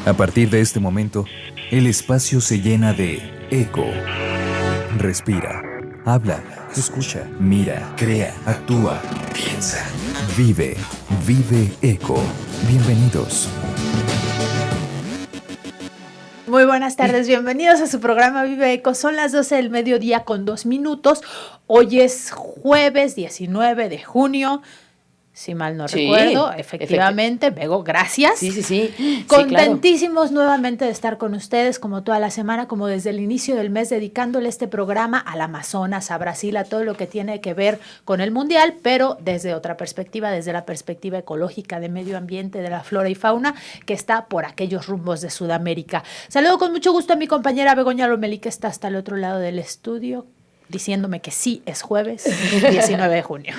A partir de este momento, el espacio se llena de eco. Respira, habla, escucha, mira, crea, actúa, piensa, vive, vive eco. Bienvenidos. Muy buenas tardes, bienvenidos a su programa Vive Eco. Son las 12 del mediodía con 2 minutos. Hoy es jueves 19 de junio. Si mal no recuerdo, efectivamente, Bego, gracias. Sí. Contentísimos nuevamente de estar con ustedes, como toda la semana, como desde el inicio del mes, dedicándole este programa al Amazonas, a Brasil, a todo lo que tiene que ver con el Mundial, pero desde otra perspectiva, desde la perspectiva ecológica, de medio ambiente, de la flora y fauna, que está por aquellos rumbos de Sudamérica. Saludo con mucho gusto a mi compañera Begoña Lomelí, que está hasta el otro lado del estudio, diciéndome que sí, es jueves 19 de junio.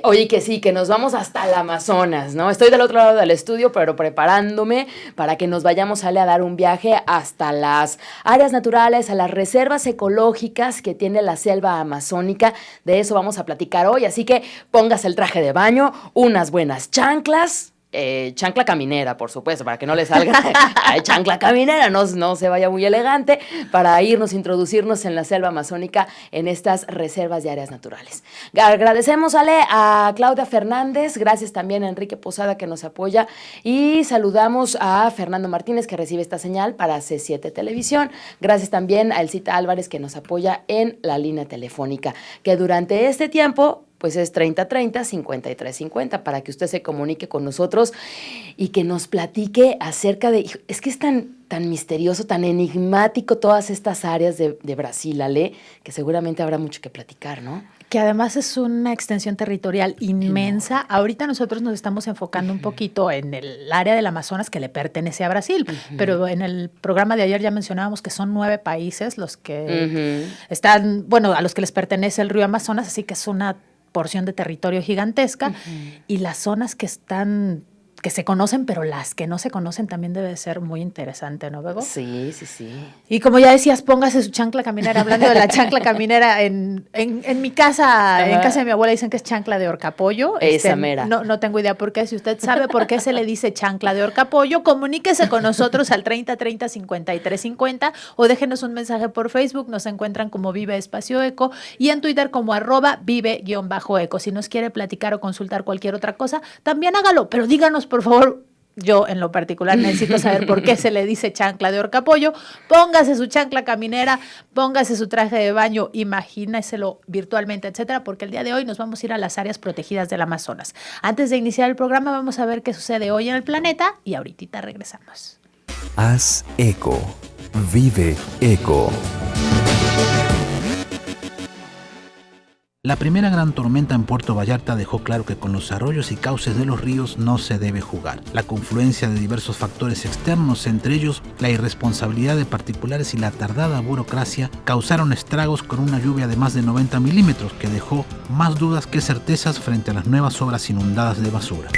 Oye, que sí, que nos vamos hasta el Amazonas, ¿no? Estoy del otro lado del estudio, pero preparándome para que nos vayamos a dar un viaje hasta las áreas naturales, a las reservas ecológicas que tiene la selva amazónica. De eso vamos a platicar hoy, así que póngase el traje de baño, unas buenas chanclas. Chancla caminera, por supuesto, para que no le salga chancla caminera, no se vaya muy elegante, para introducirnos en la selva amazónica, en estas reservas de áreas naturales. Agradecemos, Ale, a Claudia Fernández, gracias también a Enrique Posada, que nos apoya, y saludamos a Fernando Martínez, que recibe esta señal para C7 Televisión. Gracias también a Elcita Álvarez, que nos apoya en la línea telefónica, que durante este tiempo pues es 3030-5350, para que usted se comunique con nosotros y que nos platique acerca de... Es que es tan misterioso, tan enigmático todas estas áreas de Brasil, Ale, que seguramente habrá mucho que platicar, ¿no? Que además es una extensión territorial inmensa. Ahorita nosotros nos estamos enfocando un poquito en el área del Amazonas que le pertenece a Brasil, pero en el programa de ayer ya mencionábamos que son 9 países los que están, bueno, a los que les pertenece el río Amazonas, así que es una porción de territorio gigantesca, y las zonas que se conocen, pero las que no se conocen también debe ser muy interesante, ¿no, Bego? Sí. Y como ya decías, póngase su chancla caminera. Hablando de la chancla caminera, en mi casa, en casa de mi abuela dicen que es chancla de horcapollo. Esa mera. No tengo idea por qué. Si usted sabe por qué se le dice chancla de horcapollo, comuníquese con nosotros al 3030-5350 o déjenos un mensaje por Facebook. Nos encuentran como Vive Espacio Eco y en Twitter como @vive_eco. Si nos quiere platicar o consultar cualquier otra cosa, también hágalo, pero díganos, por favor. Yo, en lo particular, necesito saber por qué se le dice chancla de horcapollo. Póngase su chancla caminera, póngase su traje de baño, imagíneselo virtualmente, etcétera, porque el día de hoy nos vamos a ir a las áreas protegidas del Amazonas. Antes de iniciar el programa, vamos a ver qué sucede hoy en el planeta y ahorita regresamos. Haz eco. Vive eco. La primera gran tormenta en Puerto Vallarta dejó claro que con los arroyos y cauces de los ríos no se debe jugar. La confluencia de diversos factores externos, entre ellos la irresponsabilidad de particulares y la tardada burocracia, causaron estragos con una lluvia de más de 90 milímetros que dejó más dudas que certezas frente a las nuevas obras inundadas de basura.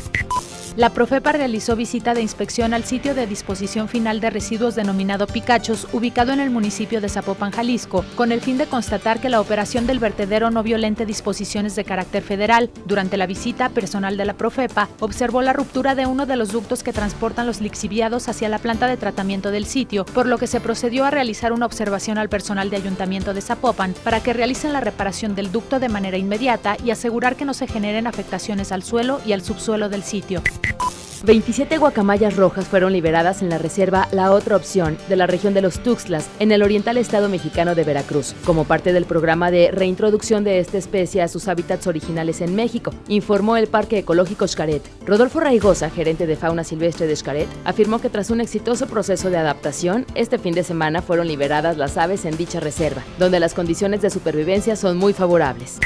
La Profepa realizó visita de inspección al sitio de disposición final de residuos denominado Picachos, ubicado en el municipio de Zapopan, Jalisco, con el fin de constatar que la operación del vertedero no violente disposiciones de carácter federal. Durante la visita, personal de la Profepa observó la ruptura de uno de los ductos que transportan los lixiviados hacia la planta de tratamiento del sitio, por lo que se procedió a realizar una observación al personal de Ayuntamiento de Zapopan para que realicen la reparación del ducto de manera inmediata y asegurar que no se generen afectaciones al suelo y al subsuelo del sitio. 27 guacamayas rojas fueron liberadas en la reserva La Otra Opción de la región de los Tuxtlas, en el oriental estado mexicano de Veracruz, como parte del programa de reintroducción de esta especie a sus hábitats originales en México, informó el Parque Ecológico Xcaret. Rodolfo Raigosa, gerente de fauna silvestre de Xcaret, afirmó que tras un exitoso proceso de adaptación, este fin de semana fueron liberadas las aves en dicha reserva, donde las condiciones de supervivencia son muy favorables.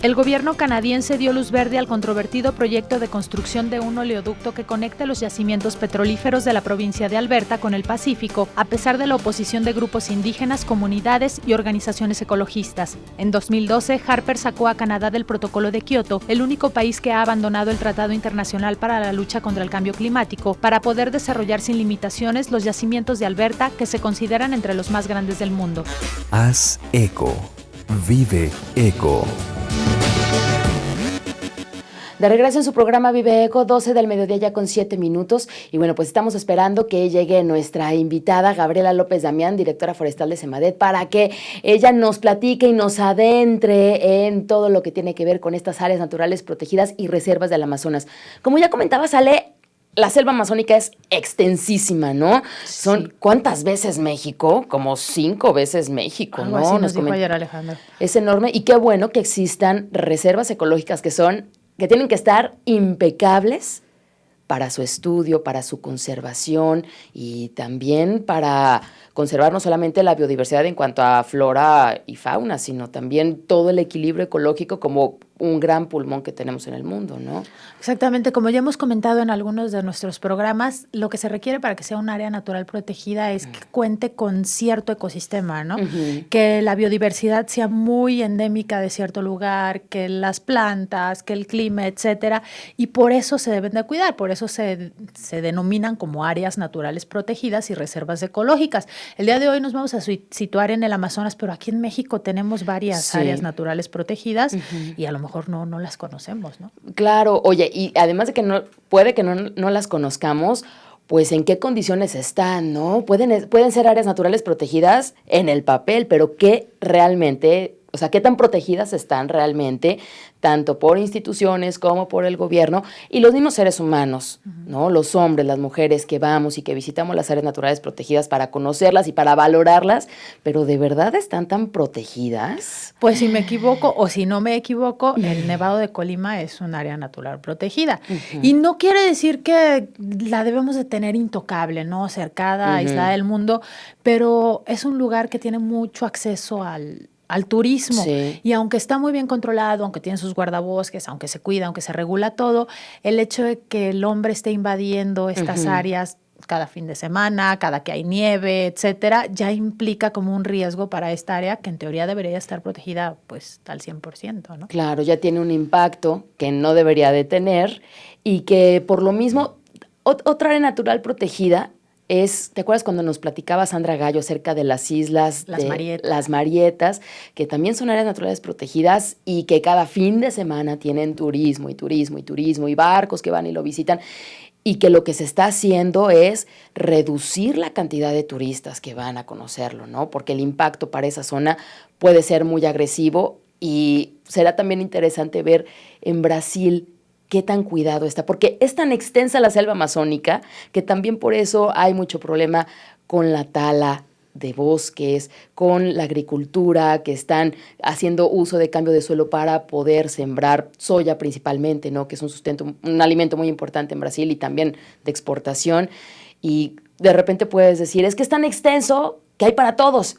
El gobierno canadiense dio luz verde al controvertido proyecto de construcción de un oleoducto que conecte los yacimientos petrolíferos de la provincia de Alberta con el Pacífico, a pesar de la oposición de grupos indígenas, comunidades y organizaciones ecologistas. En 2012, Harper sacó a Canadá del Protocolo de Kioto, el único país que ha abandonado el Tratado Internacional para la Lucha contra el Cambio Climático, para poder desarrollar sin limitaciones los yacimientos de Alberta, que se consideran entre los más grandes del mundo. Haz eco. Vive eco. De regreso en su programa Vive Eco, 12 del mediodía ya con 7 minutos. Y bueno, pues estamos esperando que llegue nuestra invitada, Gabriela López Damián, directora forestal de Semadet, para que ella nos platique y nos adentre en todo lo que tiene que ver con estas áreas naturales protegidas y reservas del Amazonas. Como ya comentaba, Ale, la selva amazónica es extensísima, ¿no? Son, ¿cuántas veces México? Como 5 veces México, Algo ¿no? así nos dijo ayer Alejandro. Es enorme y qué bueno que existan reservas ecológicas que tienen que estar impecables para su estudio, para su conservación y también para conservar no solamente la biodiversidad en cuanto a flora y fauna, sino también todo el equilibrio ecológico como un gran pulmón que tenemos en el mundo, ¿no? Exactamente, como ya hemos comentado en algunos de nuestros programas, lo que se requiere para que sea un área natural protegida es que cuente con cierto ecosistema, ¿no? Que la biodiversidad sea muy endémica de cierto lugar, que las plantas, que el clima, etcétera, y por eso se deben de cuidar, por eso se denominan como áreas naturales protegidas y reservas ecológicas. El día de hoy nos vamos a situar en el Amazonas, pero aquí en México tenemos varias áreas naturales protegidas y a lo mejor no las conocemos, ¿no? Claro, oye, y además de que puede que no las conozcamos, pues en qué condiciones están, ¿no? Pueden ser áreas naturales protegidas en el papel, pero ¿qué realmente, o sea, qué tan protegidas están realmente, tanto por instituciones como por el gobierno y los mismos seres humanos, ¿no? Los hombres, las mujeres que vamos y que visitamos las áreas naturales protegidas para conocerlas y para valorarlas, pero ¿de verdad están tan protegidas? Pues si me equivoco o si no me equivoco, el Nevado de Colima es un área natural protegida. Y no quiere decir que la debemos de tener intocable, ¿no? Cercada, aislada del mundo, pero es un lugar que tiene mucho acceso al turismo. Sí. Y aunque está muy bien controlado, aunque tiene sus guardabosques, aunque se cuida, aunque se regula todo, el hecho de que el hombre esté invadiendo estas áreas cada fin de semana, cada que hay nieve, etcétera, ya implica como un riesgo para esta área que en teoría debería estar protegida pues al 100%, ¿no? Claro, ya tiene un impacto que no debería de tener y que por lo mismo, otra área natural protegida ¿te acuerdas cuando nos platicaba Sandra Gallo acerca de las islas? Las Marietas, que también son áreas naturales protegidas y que cada fin de semana tienen turismo y barcos que van y lo visitan? Y que lo que se está haciendo es reducir la cantidad de turistas que van a conocerlo, ¿no? Porque el impacto para esa zona puede ser muy agresivo y será también interesante ver en Brasil qué tan cuidado está, porque es tan extensa la selva amazónica que también por eso hay mucho problema con la tala de bosques, con la agricultura, que están haciendo uso de cambio de suelo para poder sembrar soya principalmente, ¿no? Que es un alimento muy importante en Brasil y también de exportación. Y de repente puedes decir, es que es tan extenso que hay para todos,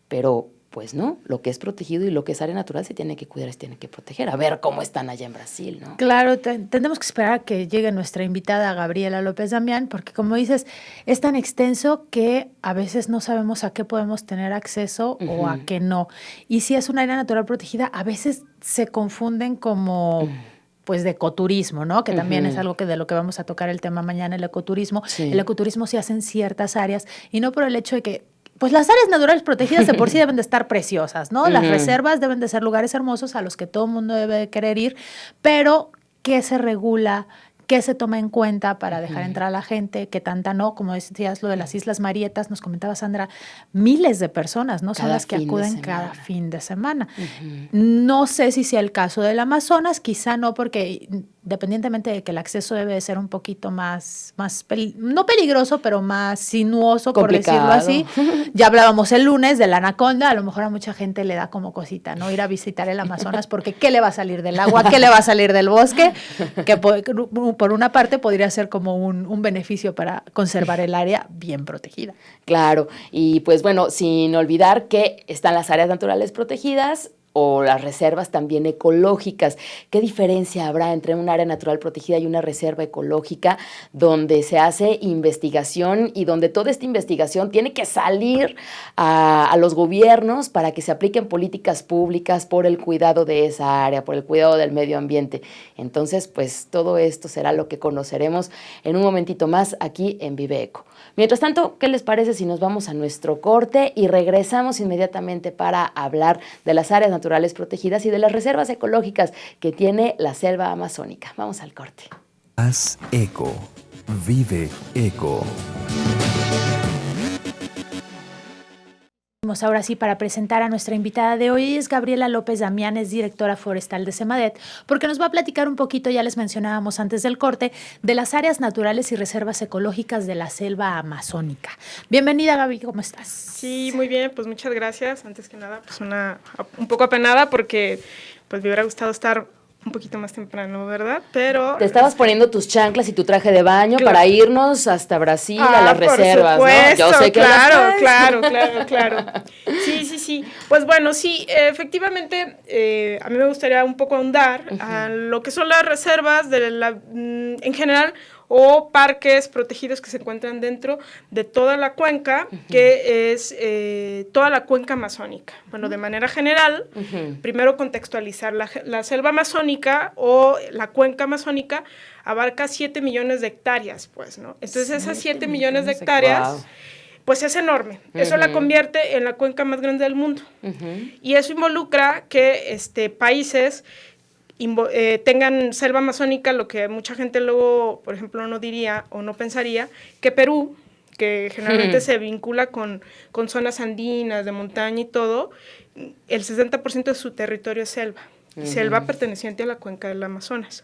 pero pues no, lo que es protegido y lo que es área natural se tiene que cuidar, se tiene que proteger. A ver cómo están allá en Brasil, ¿no? Claro, tendremos que esperar a que llegue nuestra invitada Gabriela López Damián, porque como dices, es tan extenso que a veces no sabemos a qué podemos tener acceso o a qué no. Y si es un área natural protegida, a veces se confunden como pues de ecoturismo, ¿no? Que también es algo de lo que vamos a tocar el tema mañana, el ecoturismo. Sí. El ecoturismo se hace en ciertas áreas y no por el hecho de que pues las áreas naturales protegidas de por sí deben de estar preciosas, ¿no? Las reservas deben de ser lugares hermosos a los que todo el mundo debe de querer ir, pero ¿qué se regula? ¿Qué se toma en cuenta para dejar entrar a la gente? ¿Qué tanta no? Como decías, lo de las Islas Marietas, nos comentaba Sandra, miles de personas, ¿no? Son las que acuden cada fin de semana. No sé si sea el caso del Amazonas, quizá no, porque independientemente de que el acceso debe de ser un poquito más no peligroso, pero más sinuoso, complicado, por decirlo así. Ya hablábamos el lunes de la anaconda, a lo mejor a mucha gente le da como cosita, ¿no? Ir a visitar el Amazonas, porque ¿qué le va a salir del agua? ¿Qué le va a salir del bosque? Que por una parte podría ser como un beneficio para conservar el área bien protegida. Claro, y pues bueno, sin olvidar que están las áreas naturales protegidas o las reservas también ecológicas. ¿Qué diferencia habrá entre un área natural protegida y una reserva ecológica donde se hace investigación y donde toda esta investigación tiene que salir a los gobiernos para que se apliquen políticas públicas por el cuidado de esa área, por el cuidado del medio ambiente? Entonces, pues todo esto será lo que conoceremos en un momentito más aquí en Vive Eco. Mientras tanto, ¿qué les parece si nos vamos a nuestro corte y regresamos inmediatamente para hablar de las áreas naturales naturales protegidas y de las reservas ecológicas que tiene la selva amazónica. Vamos al corte. Haz eco. Vive eco. Ahora sí, para presentar a nuestra invitada de hoy, es Gabriela López Damián, es directora forestal de Semadet, porque nos va a platicar un poquito, ya les mencionábamos antes del corte, de las áreas naturales y reservas ecológicas de la selva amazónica. Bienvenida, Gaby, ¿cómo estás? Sí, muy bien, pues muchas gracias. Antes que nada, pues un poco apenada porque pues me hubiera gustado estar un poquito más temprano, ¿verdad? Pero te estabas poniendo tus chanclas y tu traje de baño para irnos hasta Brasil a las reservas, supuesto, ¿no? Yo sé que claro. Sí. Pues bueno, sí, efectivamente, a mí me gustaría un poco ahondar a lo que son las reservas en general, o parques protegidos que se encuentran dentro de toda la cuenca, que es toda la cuenca amazónica. Bueno, de manera general, primero contextualizar, la selva amazónica o la cuenca amazónica abarca 7 millones de hectáreas, pues, ¿no? Entonces, esas 7 millones de hectáreas, pues es enorme. Eso la convierte en la cuenca más grande del mundo. Y eso involucra que países tengan selva amazónica, lo que mucha gente luego, por ejemplo, no diría o no pensaría, que Perú, que generalmente se vincula con zonas andinas, de montaña y todo, el 60% de su territorio es selva, y selva perteneciente a la cuenca del Amazonas.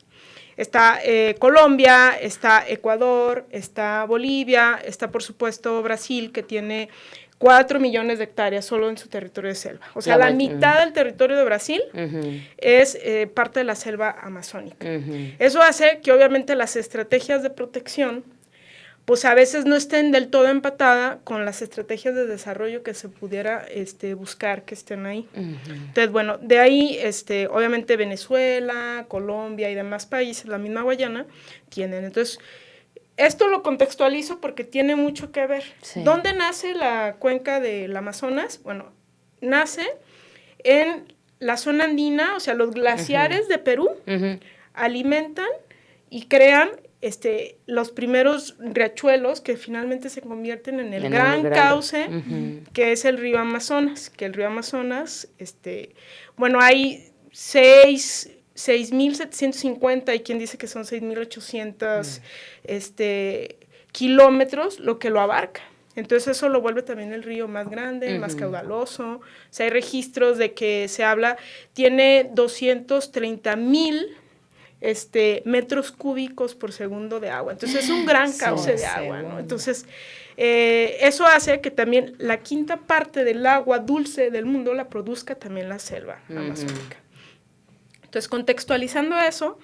Está Colombia, está Ecuador, está Bolivia, está por supuesto Brasil, que tiene 4 millones de hectáreas solo en su territorio de selva. O sea, la mitad del territorio de Brasil es parte de la selva amazónica. Eso hace que obviamente las estrategias de protección pues a veces no estén del todo empatada con las estrategias de desarrollo que se pudiera buscar que estén ahí. Entonces, bueno, de ahí, obviamente Venezuela, Colombia y demás países, la misma Guayana, tienen. Entonces, esto lo contextualizo porque tiene mucho que ver. Sí. ¿Dónde nace la cuenca del Amazonas? Bueno, nace en la zona andina, o sea, los glaciares de Perú alimentan y crean los primeros riachuelos que finalmente se convierten en el gran cauce que es el río Amazonas, que el río Amazonas, bueno, hay 6,750, hay quien dice que son 6,800 kilómetros lo que lo abarca. Entonces eso lo vuelve también el río más grande, más caudaloso. O sea, hay registros de que se habla, tiene 230,000 metros cúbicos por segundo de agua. Entonces es un gran cauce de agua, ¿no? Entonces eso hace que también la quinta parte del agua dulce del mundo la produzca también la selva amazónica. Entonces, contextualizando eso,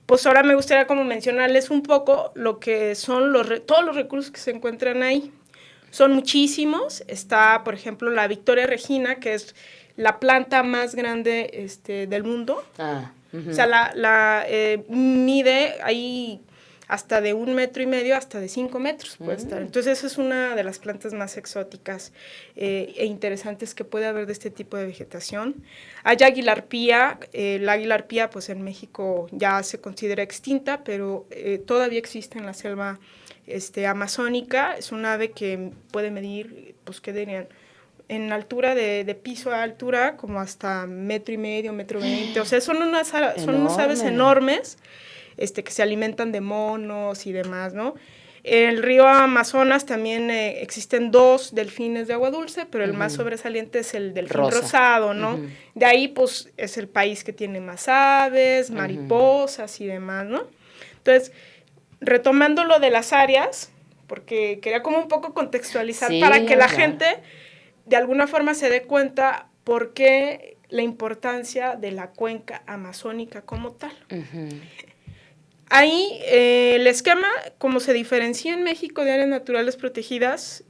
pues ahora me gustaría como mencionarles un poco lo que son todos los recursos que se encuentran ahí. Son muchísimos. Está, por ejemplo, la Victoria Regina, que es la planta más grande del mundo. O sea, mide ahí hasta de 1,5 metros hasta de 5 metros puede estar. Entonces, esa es una de las plantas más exóticas e interesantes que puede haber de este tipo de vegetación. Hay águila-arpía. La águila-arpía, pues en México ya se considera extinta, pero todavía existe en la selva amazónica. Es un ave que puede medir, pues, ¿qué dirían? En altura de piso a altura, como hasta 1,5 metros, 1,20 metros. O sea, son unas aves enormes que se alimentan de monos y demás, ¿no? En el río Amazonas también existen 2 delfines de agua dulce, pero el más sobresaliente es el delfín rosado, ¿no? De ahí, pues, es el país que tiene más aves, mariposas y demás, ¿no? Entonces, retomando lo de las áreas, porque quería como un poco contextualizar para que la gente de alguna forma se dé cuenta por qué la importancia de la cuenca amazónica como tal. Ahí el esquema, como se diferencia en México de áreas naturales protegidas,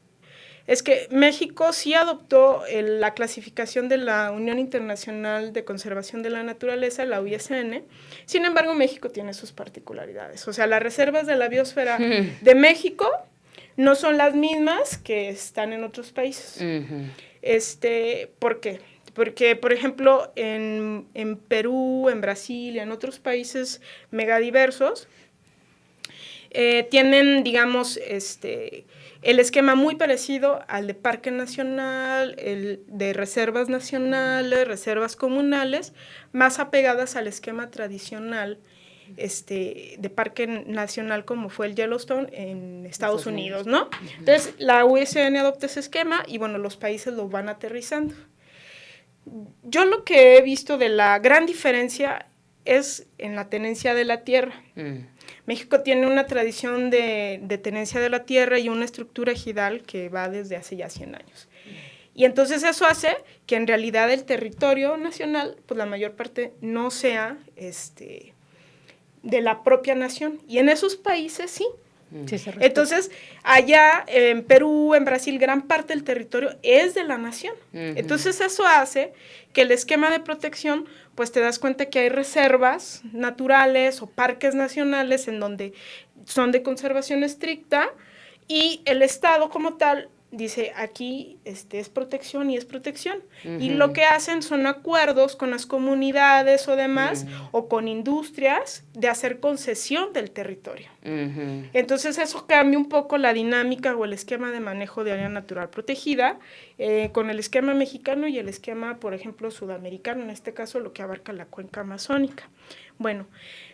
es que México sí adoptó la clasificación de la Unión Internacional de Conservación de la Naturaleza, la UISN. Sin embargo, México tiene sus particularidades. O sea, las reservas de la biosfera de México no son las mismas que están en otros países. ¿Por qué? Porque, por ejemplo, en Perú, en Brasil y en otros países megadiversos, tienen, digamos, el esquema muy parecido al de Parque Nacional, el de reservas nacionales, reservas comunales, más apegadas al esquema tradicional de Parque Nacional como fue el Yellowstone en Estados Unidos, ¿no? Entonces, la USN adopta ese esquema y, bueno, los países lo van aterrizando. Yo lo que he visto de la gran diferencia es en la tenencia de la tierra. México tiene una tradición de tenencia de la tierra y una estructura ejidal que va desde hace ya 100 años. Y entonces eso hace que en realidad el territorio nacional, pues la mayor parte no sea de la propia nación. Y en esos países sí. Sí, entonces, allá en Perú, en Brasil, gran parte del territorio es de la nación. Entonces, eso hace que el esquema de protección, pues te das cuenta que hay reservas naturales o parques nacionales en donde son de conservación estricta y el Estado como tal dice, aquí es protección y es protección. Y lo que hacen son acuerdos con las comunidades o demás, o con industrias, de hacer concesión del territorio. Entonces, eso cambia un poco la dinámica o el esquema de manejo de área natural protegida, con el esquema mexicano y el esquema, por ejemplo, sudamericano, en este caso, lo que abarca la cuenca amazónica. Bueno,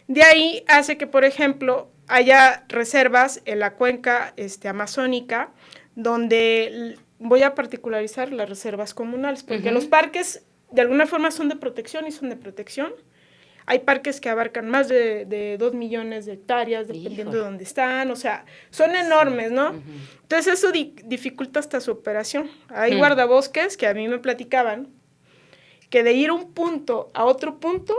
de ahí hace que, por ejemplo, haya reservas en la cuenca amazónica, donde voy a particularizar las reservas comunales, porque los parques de alguna forma son de protección y son de protección. Hay parques que abarcan más de 2 millones de hectáreas, dependiendo de dónde están, o sea, son enormes, ¿no? Entonces eso dificulta hasta su operación. Hay guardabosques que a mí me platicaban que de ir un punto a otro punto,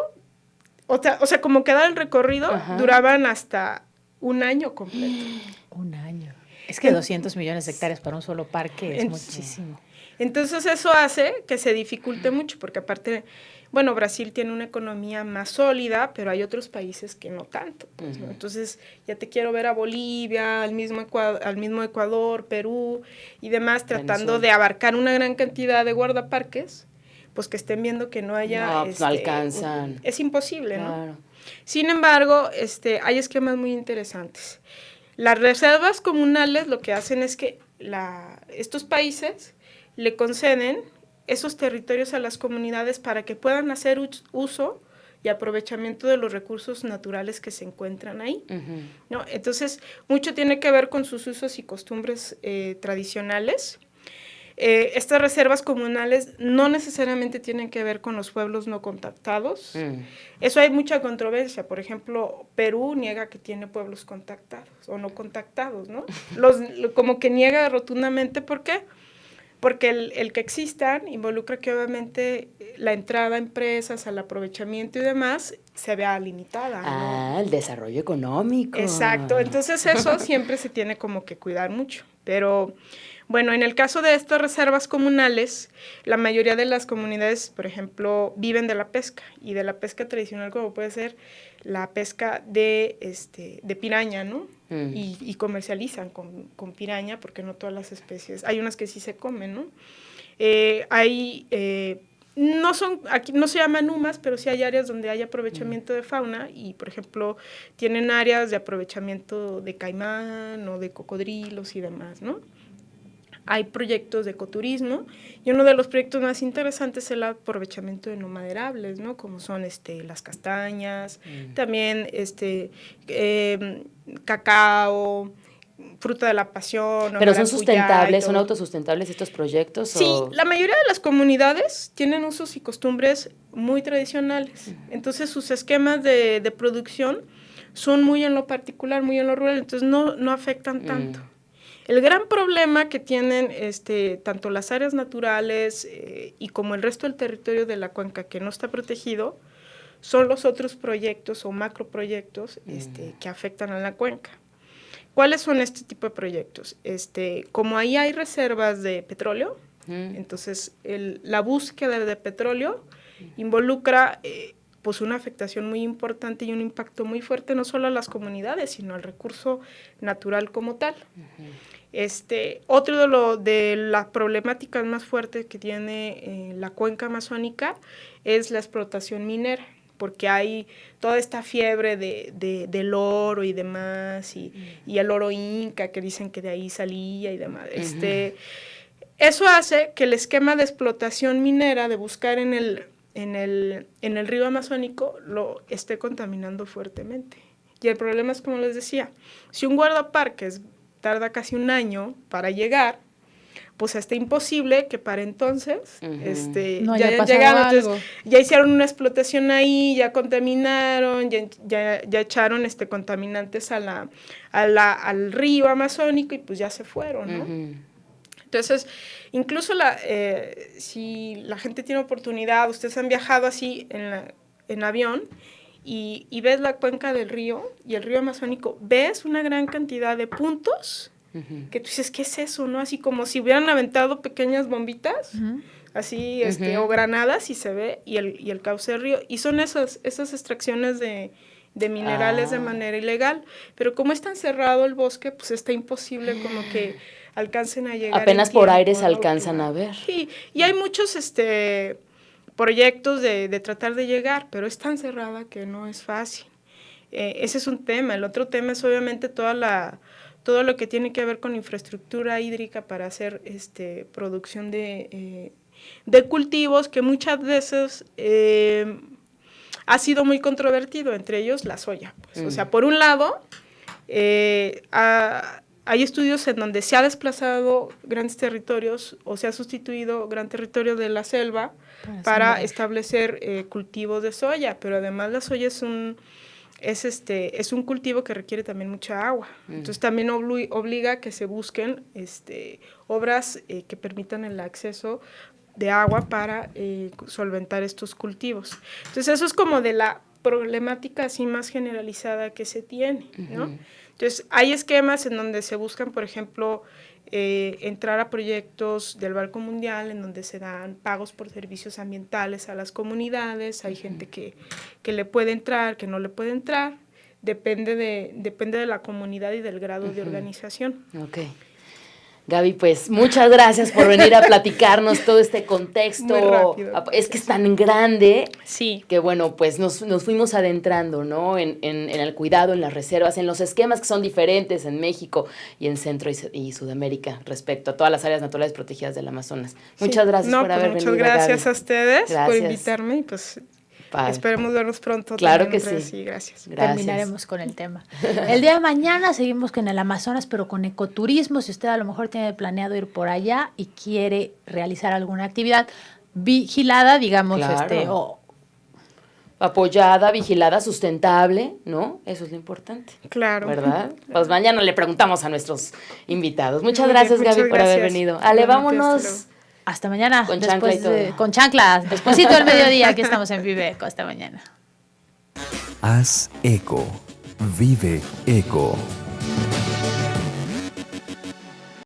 o sea como que dar el recorrido, duraban hasta un año completo. Un año. Es que 200 millones de hectáreas para un solo parque es muchísimo. Entonces eso hace que se dificulte mucho, porque aparte, bueno, Brasil tiene una economía más sólida, pero hay otros países que no tanto. Pues, ¿no? Entonces ya te quiero ver a Bolivia, al mismo Ecuador, Perú y demás, tratando de abarcar una gran cantidad de guardaparques, pues que estén viendo que no haya... No, pues no alcanzan. Es imposible, claro. ¿no? Sin embargo, hay esquemas muy interesantes. Las reservas comunales lo que hacen es que estos países le conceden esos territorios a las comunidades para que puedan hacer uso y aprovechamiento de los recursos naturales que se encuentran ahí, ¿no? Entonces, mucho tiene que ver con sus usos y costumbres tradicionales. Estas reservas comunales no necesariamente tienen que ver con los pueblos no contactados. Eso hay mucha controversia. Por ejemplo, Perú niega que tiene pueblos contactados o no contactados, ¿no? Como que niega rotundamente. ¿Por qué? Porque el que existan involucra que obviamente la entrada a empresas, al aprovechamiento y demás se vea limitada, ¿no? El desarrollo económico. Exacto. Entonces eso siempre se tiene como que cuidar mucho. Pero... bueno, en el caso de estas reservas comunales, la mayoría de las comunidades, por ejemplo, viven de la pesca, y de la pesca tradicional, como puede ser la pesca de piraña, ¿no? Y comercializan con piraña, porque no todas las especies, hay unas que sí se comen, ¿no? Aquí no se llaman UMAS, pero sí hay áreas donde hay aprovechamiento de fauna y, por ejemplo, tienen áreas de aprovechamiento de caimán o de cocodrilos y demás, ¿no? Hay proyectos de ecoturismo y uno de los proyectos más interesantes es el aprovechamiento de no maderables, ¿no? Como son las castañas, también cacao, fruta de la pasión. ¿Pero son sustentables, son autosustentables estos proyectos? Sí, la mayoría de las comunidades tienen usos y costumbres muy tradicionales. Entonces sus esquemas de producción son muy en lo particular, muy en lo rural, entonces no afectan tanto. El gran problema que tienen tanto las áreas naturales y como el resto del territorio de la cuenca que no está protegido son los otros proyectos o macroproyectos que afectan a la cuenca. ¿Cuáles son este tipo de proyectos? Como ahí hay reservas de petróleo, entonces la búsqueda de petróleo involucra pues una afectación muy importante y un impacto muy fuerte no solo a las comunidades, sino al recurso natural como tal. Otro de las problemáticas más fuertes que tiene la cuenca amazónica es la explotación minera. porque hay toda esta fiebre del oro y demás, y el oro inca, que dicen que de ahí salía y demás. Eso hace que el esquema de explotación minera, de buscar en el río Amazónico, lo esté contaminando fuertemente. Y el problema es, como les decía, si un guardaparques tarda casi un año para llegar, pues está imposible que para entonces No ya haya hayan llegado. pasado Entonces, algo. ya hicieron una explotación ahí, ya contaminaron, ya echaron contaminantes al río Amazónico y pues ya se fueron, ¿no? Entonces, incluso si la gente tiene oportunidad, ustedes han viajado así en avión y ves la cuenca del río y el río Amazónico, ves una gran cantidad de puntos que tú dices, ¿qué es eso? ¿No? Así como si hubieran aventado pequeñas bombitas, así, o granadas, y se ve, y el cauce del río. Y son esas extracciones de minerales de manera ilegal. Pero como es tan cerrado el bosque, pues está imposible como que alcancen a llegar. Apenas por aire se alcanzan a ver. Sí, y hay muchos proyectos de tratar de llegar, pero es tan cerrada que no es fácil. Ese es un tema. El otro tema es obviamente todo lo que tiene que ver con infraestructura hídrica para hacer producción de cultivos, que muchas veces ha sido muy controvertido, entre ellos la soya. Pues. O sea, por un lado, hay estudios en donde se ha desplazado grandes territorios o se ha sustituido gran territorio de la selva para establecer cultivos de soya, pero además la soya es un cultivo que requiere también mucha agua. Entonces también obliga a que se busquen obras que permitan el acceso de agua para solventar estos cultivos. Entonces eso es como de la problemática así más generalizada que se tiene, ¿no? Entonces hay esquemas en donde se buscan, por ejemplo, entrar a proyectos del Banco Mundial en donde se dan pagos por servicios ambientales a las comunidades. Hay gente que le puede entrar, que no le puede entrar, depende de la comunidad y del grado de organización. Ok. Gaby, pues muchas gracias por venir a platicarnos todo este contexto. Muy rápido. Es que es tan grande, sí, que bueno, pues nos fuimos adentrando, ¿no? En el cuidado, en las reservas, en los esquemas que son diferentes en México y en Centro y Sudamérica respecto a todas las áreas naturales protegidas del Amazonas. Muchas gracias por haber venido, muchas gracias, Gaby. a ustedes Gracias. por invitarme y pues esperemos vernos pronto. Claro que también, sí. Gracias. Terminaremos con el tema. El día de mañana seguimos con el Amazonas, pero con ecoturismo. Si usted a lo mejor tiene planeado ir por allá y quiere realizar alguna actividad vigilada, digamos, Claro. Apoyada, vigilada, sustentable, ¿no? Eso es lo importante. Claro. ¿Verdad? Pues mañana le preguntamos a nuestros invitados. Muchas Muy bien, gracias, Gaby, muchas por haber gracias. venido. Ale, vámonos. Hasta mañana. Con chancla y todo. Con chanclas. Despuésito del mediodía, aquí estamos en Vive Eco. Hasta mañana. Haz eco. Vive eco.